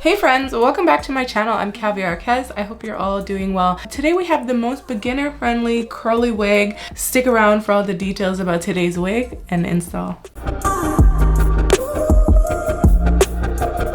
Hey friends, welcome back to my channel. I'm Caviar Kez. I hope you're all doing well. Today we have the most beginner friendly curly wig. Stick around for all the details about today's wig and install.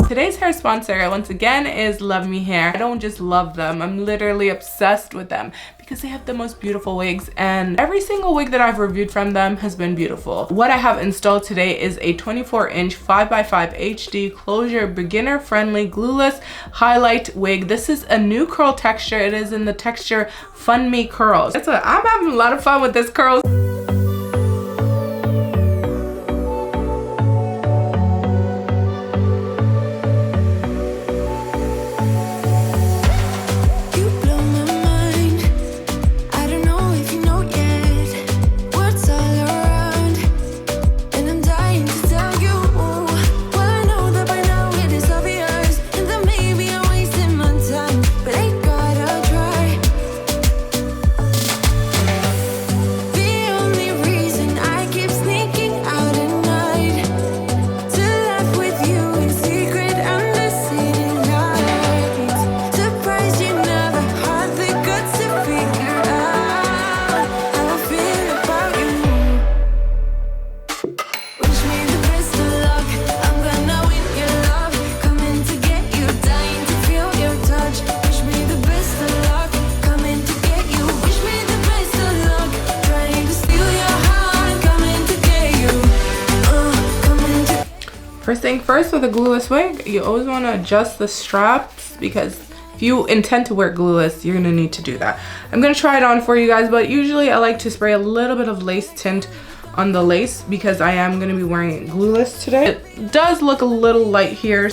Today's hair sponsor once again is Luvme hair. I don't just love them, I'm literally obsessed with them because they have the most beautiful wigs, and every single wig that I've reviewed from them has been beautiful. What I have installed today is a 24-inch 5x5 HD closure beginner friendly glueless highlight wig. This is a new curl texture. It is in the texture Fun Me Curls. I'm having a lot of fun with this curl. First thing first, with a glueless wig, you always want to adjust the straps, because if you intend to wear glueless, you're going to need to do that. I'm going to try it on for you guys, but usually I like to spray a little bit of lace tint on the lace because I am going to be wearing it glueless today. It does look a little light here.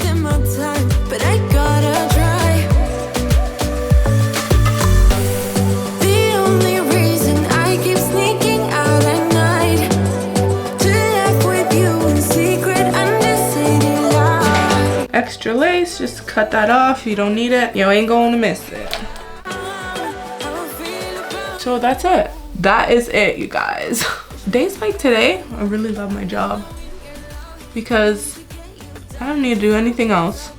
Extra lace, just cut that off. You don't need it, you ain't going to miss it. So that's it. That is it, you guys. Days like today, I really love my job because I don't need to do anything else.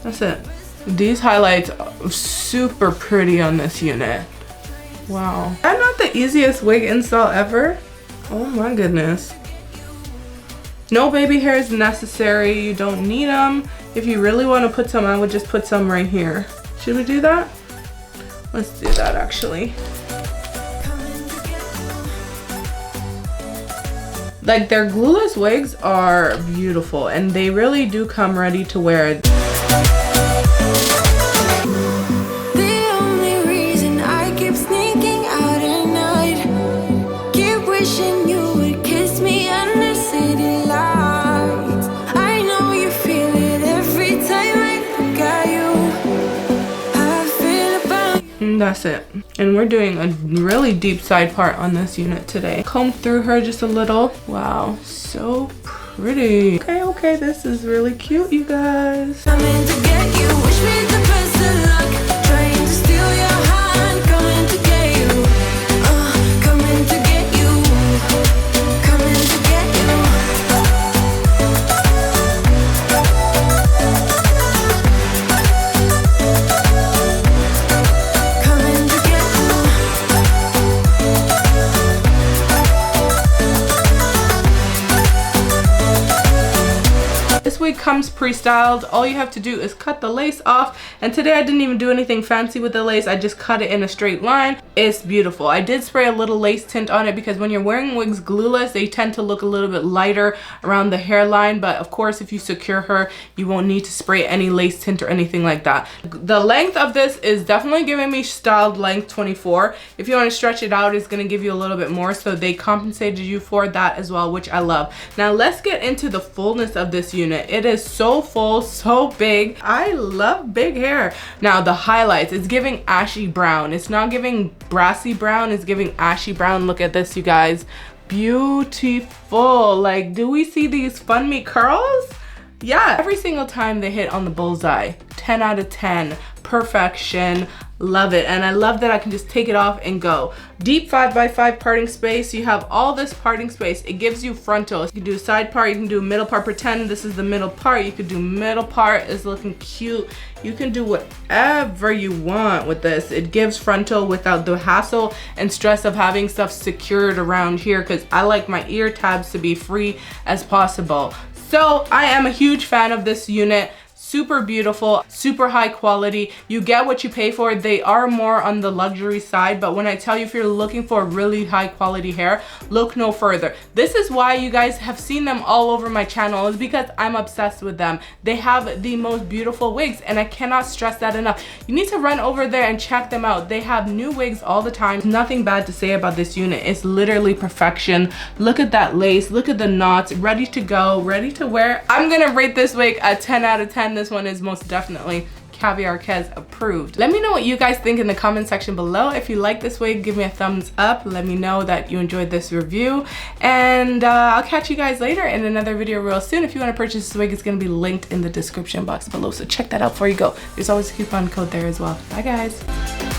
That's it. These highlights are super pretty on this unit. Wow. I'm not the easiest wig install ever. Oh my goodness. No baby hair is necessary. You don't need them. If you really want to put some, I would just put some right here. Should we do that? Let's do that actually. Like, their glueless wigs are beautiful and they really do come ready to wear. That's it. And we're doing a really deep side part on this unit today. Comb through her just a little. Wow, so pretty. Okay, this is really cute, you guys. Coming to get you, wish me the best of luck. Trying to steal your heart, coming to get you. Coming to get you. Coming to get you. This wig comes pre-styled. All you have to do is cut the lace off, and today I didn't even do anything fancy with the lace. I just cut it in a straight line. It's beautiful. I did spray a little lace tint on it because when you're wearing wigs glueless, they tend to look a little bit lighter around the hairline, but of course if you secure her, you won't need to spray any lace tint or anything like that. The length of this is definitely giving me styled length 24. If you want to stretch it out, it's going to give you a little bit more, so they compensated you for that as well, which I love. Now let's get into the fullness of this unit. It is so full, so big. I love big hair. Now the highlights, it's giving ashy brown. It's not giving brassy brown, it's giving ashy brown. Look at this, you guys. Beautiful. Like, do we see these Fun Me curls? Yeah, every single time they hit on the bullseye. 10 out of 10. Perfection. Love it. And I love that I can just take it off and go. Deep 5x5 parting space. You have all this parting space. It gives you frontal. You can do side part, you can do middle part. Pretend this is the middle part. You could do middle part. It's looking cute. You can do whatever you want with this. It gives frontal without the hassle and stress of having stuff secured around here, because I like my ear tabs to be free as possible. So I am a huge fan of this unit. Super beautiful, super high quality. You get what you pay for. They are more on the luxury side, but when I tell you, if you're looking for really high quality hair, look no further. This is why you guys have seen them all over my channel, is because I'm obsessed with them. They have the most beautiful wigs, and I cannot stress that enough. You need to run over there and check them out. They have new wigs all the time. Nothing bad to say about this unit. It's literally perfection. Look at that lace, look at the knots, ready to go, ready to wear. I'm gonna rate this wig a 10 out of 10. This one is most definitely Caviar Kez approved. Let me know what you guys think in the comment section below. If you like this wig, give me a thumbs up. Let me know that you enjoyed this review, and I'll catch you guys later in another video real soon. If you want to purchase this wig, it's going to be linked in the description box below, so check that out before you go. There's always a coupon code there as well. Bye guys.